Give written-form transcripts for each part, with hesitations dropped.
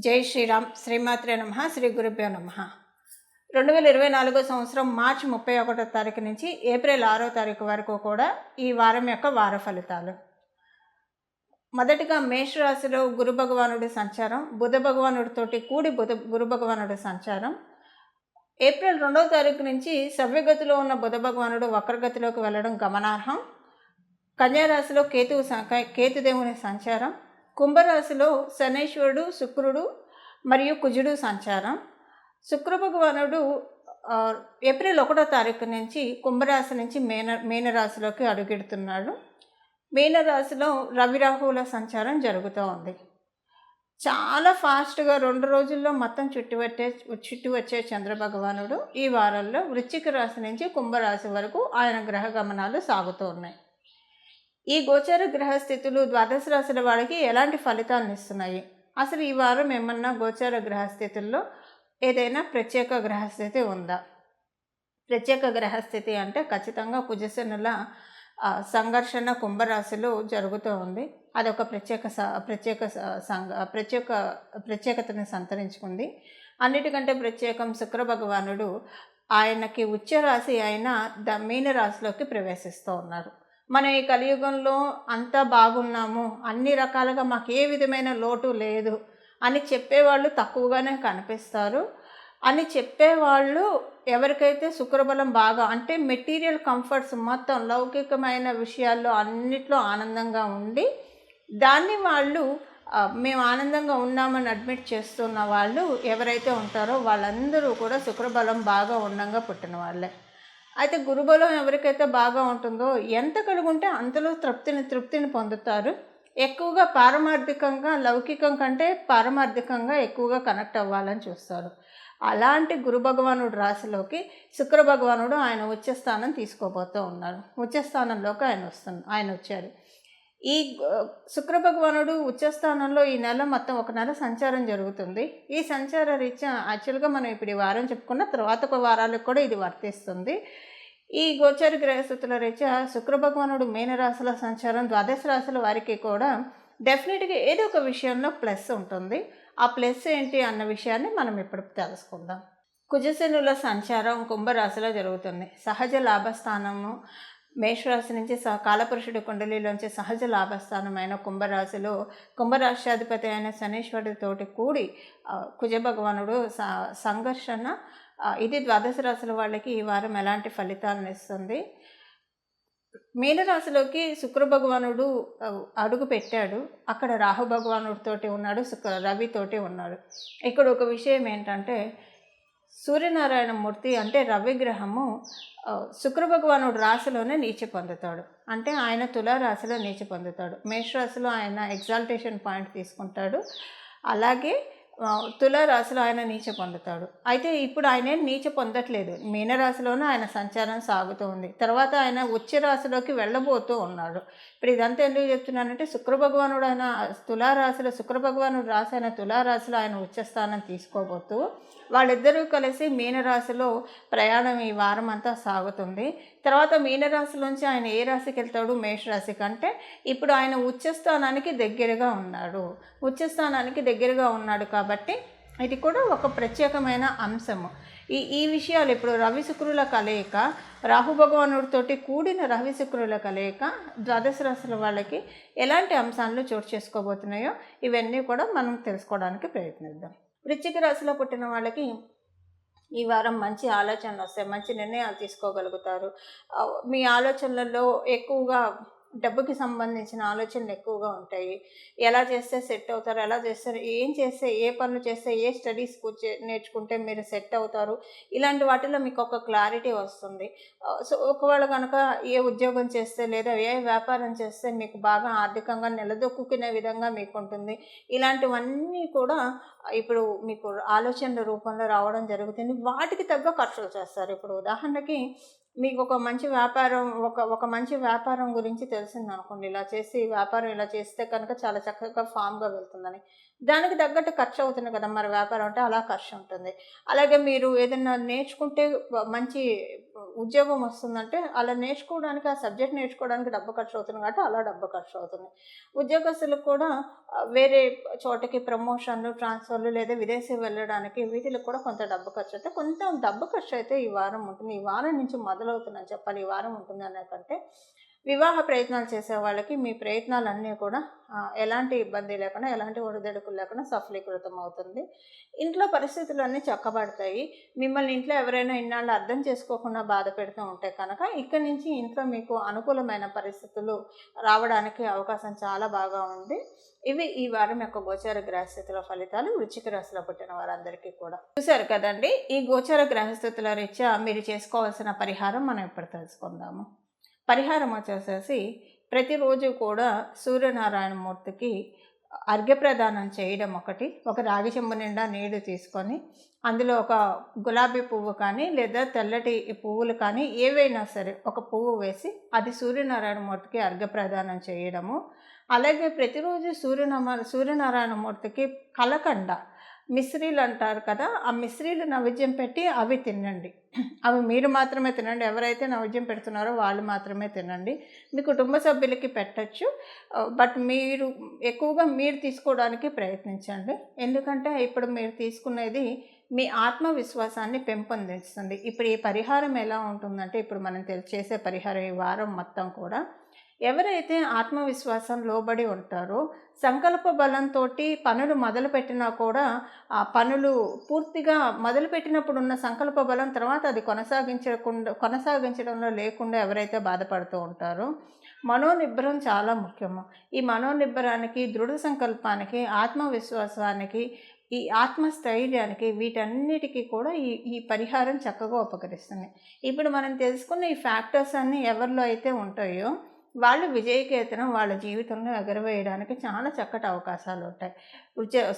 జై శ్రీరామ్. శ్రీమాత్రే నమః. శ్రీ గురుభ్యో నమః. 2024 సంవత్సరం మార్చి 31వ తారీఖు నుంచి ఏప్రిల్ 6వ తారీఖు వరకు కూడా ఈ వారం యొక్క వార ఫలితాలు. మొదటిగా మేషరాశిలో గురు భగవానుడి సంచారం, బుధ భగవానుడితోటి కూడి గురు భగవానుడి సంచారం. ఏప్రిల్ 2వ తారీఖు నుంచి సవ్యగతిలో ఉన్న బుధ భగవానుడు వక్రగతిలోకి వెళ్ళడం గమనార్హం. కన్యారాశిలో కేతుదేవుని సంచారం. కుంభరాశిలో శనైశ్వరుడు, శుక్రుడు మరియు కుజుడు సంచారం. శుక్ర భగవానుడు ఏప్రిల్ 1వ తారీఖు నుంచి కుంభరాశి నుంచి మీనరాశిలోకి అడుగెడుతున్నాడు. మీనరాశిలో రవి రాహువుల సంచారం జరుగుతూ ఉంది. చాలా ఫాస్ట్గా 2 రోజుల్లో మొత్తం చుట్టి వచ్చే చంద్రభగవానుడు ఈ వారంలో వృశ్చిక రాశి నుంచి కుంభరాశి వరకు ఆయన గ్రహ గమనాలు సాగుతూ ఉన్నాయి. ఈ గోచర గ్రహస్థితులు ద్వాదశ రాశుల వాళ్ళకి ఎలాంటి ఫలితాలను ఇస్తున్నాయి? అసలు ఈ వారం ఏమన్నా గోచర గ్రహస్థితుల్లో ఏదైనా ప్రత్యేక గ్రహస్థితి ఉందా? ప్రత్యేక గ్రహస్థితి అంటే ఖచ్చితంగా కుజశనుల సంఘర్షణ కుంభరాశిలో జరుగుతూ ఉంది. అదొక ప్రత్యేకతను సంతరించుకుంది. అన్నిటికంటే ప్రత్యేకం శుక్ర భగవానుడు ఆయనకి ఉచ్చ రాశి అయిన మీనరాశిలోకి ప్రవేశిస్తూ ఉన్నారు. మన ఈ కలియుగంలో అంతా బాగున్నాము, అన్ని రకాలుగా మాకు ఏ విధమైన లోటు లేదు అని చెప్పేవాళ్ళు తక్కువగానే కనిపిస్తారు. అని చెప్పేవాళ్ళు ఎవరికైతే శుక్రబలం బాగా అంటే మెటీరియల్ కంఫర్ట్స్ మొత్తం లౌకికమైన విషయాల్లో అన్నిట్లో ఆనందంగా ఉండి దాన్ని వాళ్ళు మేము ఆనందంగా ఉన్నామని అడ్మిట్ చేస్తున్న వాళ్ళు ఎవరైతే ఉంటారో వాళ్ళందరూ కూడా శుక్రబలం బాగా ఉండంగా పుట్టిన వాళ్ళే. అయితే గురుబలం ఎవరికైతే బాగా ఉంటుందో ఎంత కలుగుంటే అంతలో తృప్తిని పొందుతారు. ఎక్కువగా పారమార్థికంగా లౌకికం కంటే పారమార్థికంగా ఎక్కువగా కనెక్ట్ అవ్వాలని చూస్తారు. అలాంటి గురు భగవానుడు రాశిలోకి శుక్ర భగవానుడు ఆయన ఉచ్చస్థానం తీసుకోబోతూ ఉన్నారు. ఉచ్చస్థానంలోకి ఆయన వచ్చారు. ఈ శుక్ర భగవానుడు ఉచ్చస్థానంలో ఈ నెల మొత్తం 1 నెల సంచారం జరుగుతుంది. ఈ సంచార రీత్యా యాక్చువల్గా మనం ఇప్పుడు ఈ వారం చెప్పుకున్న తర్వాత ఒక వారాలకు కూడా ఇది వర్తిస్తుంది. ఈ గోచర గ్రహస్థితుల రీత్యా శుక్ర భగవానుడు మీనరాశుల సంచారం ద్వాదశ రాశుల వారికి కూడా డెఫినెట్గా ఏదో ఒక విషయంలో ప్లస్ ఉంటుంది. ఆ ప్లస్ ఏంటి అన్న విషయాన్ని మనం ఇప్పుడు తెలుసుకుందాం. కుజశనుల సంచారం కుంభరాశిలో జరుగుతుంది. సహజ లాభస్థానము మేషరాశి నుంచి కాలపురుషుడి కుండలిలోంచి సహజ లాభస్థానమైన కుంభరాశిలో కుంభరాశ్యాధిపతి అయిన శనీశ్వరుడితోటి కూడి కుజ భగవానుడు సంఘర్షణ. ఇది ద్వాదశ రాశుల వాళ్ళకి ఈ వారం ఎలాంటి ఫలితాలను ఇస్తుంది? మీనరాశిలోకి శుక్ర భగవానుడు అడుగు పెట్టాడు. అక్కడ రాహు భగవానుడితోటి ఉన్నాడు, రవితోటి ఉన్నాడు. ఇక్కడ ఒక విషయం ఏంటంటే సూర్యనారాయణ మూర్తి అంటే రవిగ్రహము శుక్ర భగవానుడు రాశిలోనే నీచ పొందుతాడు. అంటే ఆయన తులారాశిలో నీచ పొందుతాడు. మేషరాశిలో ఆయన ఎగ్జాల్టేషన్ పాయింట్ తీసుకుంటాడు. అలాగే తులారాశిలో ఆయన నీచ పొందుతాడు. అయితే ఇప్పుడు ఆయన నీచ పొందట్లేదు. మీనరాశిలోనే ఆయన సంచారం సాగుతూ ఉంది. తర్వాత ఆయన ఉచ్చ రాశిలోకి వెళ్ళబోతూ ఉన్నాడు. ఇప్పుడు ఇదంతా ఎందుకు చెప్తున్నానంటే శుక్ర భగవానుడు ఆయన తులారాశిలో శుక్ర భగవానుడు రాశి అయిన తులారాశిలో ఆయన ఉచ్చస్థానం తీసుకోబోతూ వాళ్ళిద్దరూ కలిసి మీనరాశిలో ప్రయాణం ఈ వారం అంతా సాగుతుంది. తర్వాత మీనరాశిలోంచి ఆయన ఏ రాశికి వెళ్తాడు? మేషరాశి కంటే ఇప్పుడు ఆయన ఉచ్చస్థానానికి దగ్గరగా ఉన్నాడు. ఉచ్చస్థానానికి దగ్గరగా ఉన్నాడు కాబట్టి ఇది కూడా ఒక ప్రత్యేకమైన అంశము. ఈ విషయాలు ఇప్పుడు రవి శుక్రుల కలయిక, రాహు భగవానుడితోటి కూడిన రవి శుక్రుల కలయిక ద్వాదశ రాశుల వాళ్ళకి ఎలాంటి అంశాలను చోటు చేసుకోబోతున్నాయో ఇవన్నీ కూడా మనం తెలుసుకోవడానికి ప్రయత్నిద్దాం. వృశ్చిక రాశిలో పుట్టిన వాళ్ళకి ఈ వారం మంచి ఆలోచనలు వస్తాయి, మంచి నిర్ణయాలు తీసుకోగలుగుతారు. మీ ఆలోచనలలో ఎక్కువగా డబ్బుకి సంబంధించిన ఆలోచనలు ఎక్కువగా ఉంటాయి. ఎలా చేస్తే సెట్ అవుతారు, ఎలా చేస్తారు, ఏం చేస్తే, ఏ పనులు చేస్తే, ఏ స్టడీస్ నేర్చుకుంటే మీరు సెట్ అవుతారు, ఇలాంటి వాటిలో మీకు ఒక క్లారిటీ వస్తుంది. సో ఒకవేళ కనుక ఏ ఉద్యోగం చేస్తే లేదా ఏ వ్యాపారం చేస్తే మీకు బాగా ఆర్థికంగా నిలదొక్కునే విధంగా మీకు ఉంటుంది. ఇలాంటివన్నీ కూడా ఇప్పుడు మీకు ఆలోచనల రూపంలో రావడం జరుగుతుంది. వాటికి తగ్గ ఖర్చులు చేస్తారు. ఇప్పుడు ఉదాహరణకి మీకు ఒక మంచి వ్యాపారం ఒక మంచి వ్యాపారం గురించి తెలిసిందనుకోండి. ఇలా చేసి వ్యాపారం ఇలా చేస్తే కనుక చాలా చక్కగా ఫామ్‌గా వెళ్తుందని. దానికి తగ్గట్టు ఖర్చవుతుంది కదా! మరి వ్యాపారం అంటే అలా ఖర్చుంటుంది. అలాగే మీరు ఏదన్నా నేర్చుకుంటే మంచి ఉద్యోగం వస్తుందంటే అలా నేర్చుకోవడానికి, ఆ సబ్జెక్ట్ నేర్చుకోవడానికి డబ్బు ఖర్చవుతుంది కాబట్టి అలా డబ్బు ఖర్చవుతుంది. ఉద్యోగస్తులకు కూడా వేరే చోటకి ప్రమోషన్‌లు, ట్రాన్స్‌ఫర్‌లు లేదా విదేశీ వెళ్ళడానికి వీటిలకి కూడా కొంత డబ్బు ఖర్చయితే కొంత డబ్బు ఖర్చయితే ఈ వారం ఉంటుంది. ఈ వారం నుంచి మొదలవుతుందని చెప్పాలి. ఈ వారం ఉంటుందనే కంటే వివాహ ప్రయత్నాలు చేసే వాళ్ళకి మీ ప్రయత్నాలన్నీ కూడా ఎలాంటి ఇబ్బంది లేకుండా, ఎలాంటి ఒడిదుడుకులు లేకుండా సఫలీకృతం అవుతుంది. ఇంట్లో పరిస్థితులన్నీ చక్కబడతాయి. మిమ్మల్ని ఇంట్లో ఎవరైనా ఇన్నాళ్ళు అర్థం చేసుకోకుండా బాధ పెడుతూ ఉంటే కనుక ఇక్కడి నుంచి ఇంట్లో మీకు అనుకూలమైన పరిస్థితులు రావడానికి అవకాశం చాలా బాగా ఉంది. ఇవి ఈ వారం యొక్క గోచార గ్రహస్థితుల ఫలితాలు వృశ్చిక రాశిలో పుట్టిన వారందరికీ కూడా. చూశారు కదండి, ఈ గోచార గ్రహస్థితుల రీత్యా మీరు చేసుకోవాల్సిన పరిహారం మనం ఇప్పుడు తెలుసుకుందాము. పరిహారం వచ్చేసేసి ప్రతిరోజు కూడా సూర్యనారాయణ మూర్తికి అర్ఘ్యప్రదానం చేయడం ఒకటి. ఒక రాగి చెంబు నిండా నీళ్లు తీసుకొని అందులో ఒక గులాబీ పువ్వు కానీ లేదా తెల్లటి పువ్వులు కానీ ఏవైనా సరే ఒక పువ్వు వేసి అది సూర్యనారాయణ మూర్తికి అర్ఘ్యప్రదానం చేయడము. అలాగే ప్రతిరోజు సూర్యనారాయణ మూర్తికి కలకండ మిశ్రీలు అంటారు కదా, ఆ మిశ్రీలు నైవేద్యం పెట్టి అవి తినండి. అవి మీరు మాత్రమే తినండి. ఎవరైతే నైవేద్యం పెడుతున్నారో వాళ్ళు మాత్రమే తినండి. మీ కుటుంబ సభ్యులకి పెట్టచ్చు. బట్ మీరు ఎక్కువగా మీరు తీసుకోవడానికి ప్రయత్నించండి. ఎందుకంటే ఇప్పుడు మీరు తీసుకునేది మీ ఆత్మవిశ్వాసాన్ని పెంపొందిస్తుంది. ఇప్పుడు ఈ పరిహారం ఎలా ఉంటుందంటే, ఇప్పుడు మనం చేసే పరిహారం ఈ వారం మొత్తం కూడా ఎవరైతే ఆత్మవిశ్వాసం లోబడి ఉంటారో సంకల్ప బలంతో పనులు మొదలుపెట్టినా కూడా ఆ పనులు పూర్తిగా మొదలుపెట్టినప్పుడు ఉన్న సంకల్ప బలం తర్వాత అది కొనసాగించడంలో లేకుండా ఎవరైతే బాధపడుతూ ఉంటారో మనోనిబ్బరం చాలా ముఖ్యము. ఈ మనోనిబ్బరానికి, దృఢ సంకల్పానికి, ఆత్మవిశ్వాసానికి, ఈ ఆత్మస్థైర్యానికి వీటన్నిటికీ కూడా ఈ పరిహారం చక్కగా ఉపకరిస్తుంది. ఇప్పుడు మనం తెలుసుకున్న ఈ ఫ్యాక్టర్స్ అన్నీ ఎవరిలో అయితే ఉంటాయో వాళ్ళు విజయకేతనం వాళ్ళ జీవితంలో ఎగరవేయడానికి చాలా చక్కటి అవకాశాలు ఉంటాయి.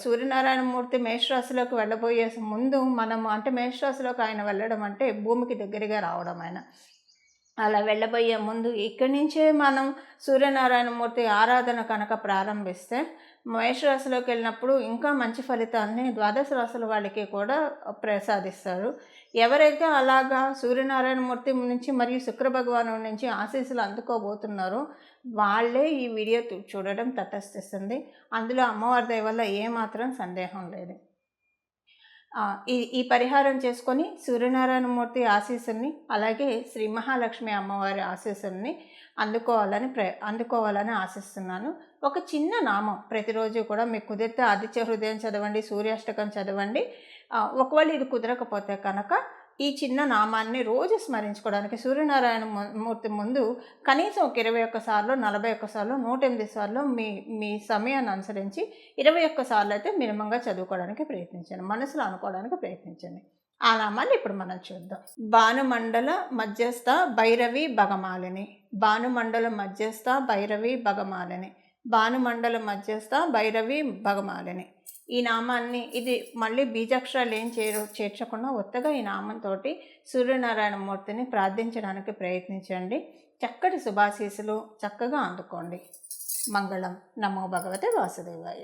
సూర్యనారాయణ మూర్తి మేషరాశిలోకి వెళ్ళబోయే ముందు మనం అంటే మేషరాశిలోకి ఆయన వెళ్ళడం అంటే భూమికి దగ్గరగా రావడం ఆయన. అలా వెళ్ళబోయే ముందు ఇక్కడి నుంచే మనం సూర్యనారాయణ మూర్తి ఆరాధన కనుక ప్రారంభిస్తే మేషరాశిలోకి వెళ్ళినప్పుడు ఇంకా మంచి ఫలితాలని ద్వాదశ రాశుల వాళ్ళకి కూడా ప్రసాదిస్తారు. ఎవరైతే అలాగా సూర్యనారాయణ మూర్తి నుంచి మరియు శుక్ర భగవాను నుంచి ఆశీస్సులు అందుకోబోతున్నారో వాళ్ళే ఈ వీడియో చూడడం తటస్థిస్తుంది. అందులో అమ్మవారి దయ వల్ల ఏమాత్రం సందేహం లేదు. ఈ పరిహారం చేసుకొని సూర్యనారాయణ మూర్తి ఆశీస్సుల్ని అలాగే శ్రీ మహాలక్ష్మి అమ్మవారి ఆశీస్సుల్ని అందుకోవాలని ఆశిస్తున్నాను. ఒక చిన్న నామం ప్రతిరోజు కూడా మీకు కుదిరితే ఆదిత్య హృదయం చదవండి, సూర్యాష్టకం చదవండి. ఒకవేళ ఇది కుదరకపోతే కనుక ఈ చిన్న నామాన్ని రోజు స్మరించుకోవడానికి సూర్యనారాయణ మూర్తి ముందు కనీసం ఒక 21 సార్లు, 41 సార్లు, 108 సార్లు మీ సమయాన్ని అనుసరించి 21 సార్లు అయితే మినిమంగా చదువుకోవడానికి ప్రయత్నించండి. మనసులో అనుకోవడానికి ప్రయత్నించండి. ఆ నామాన్ని ఇప్పుడు మనం చూద్దాం. భానుమండల మధ్యస్థ భైరవి భగమాలిని. భానుమండల మధ్యస్థ భైరవి భగమాలిని. భానుమండల మధ్యస్థ భైరవి భగమాలిని. ఈ నామాన్ని ఇది మళ్ళీ బీజాక్షరాలు ఏం చేర్చకుండా ఉత్తగా ఈ నామంతో సూర్యనారాయణ మూర్తిని ప్రార్థించడానికి ప్రయత్నించండి. చక్కటి శుభాశీస్సులు చక్కగా అందుకోండి. మంగళం. నమో భగవతే వాసుదేవాయ.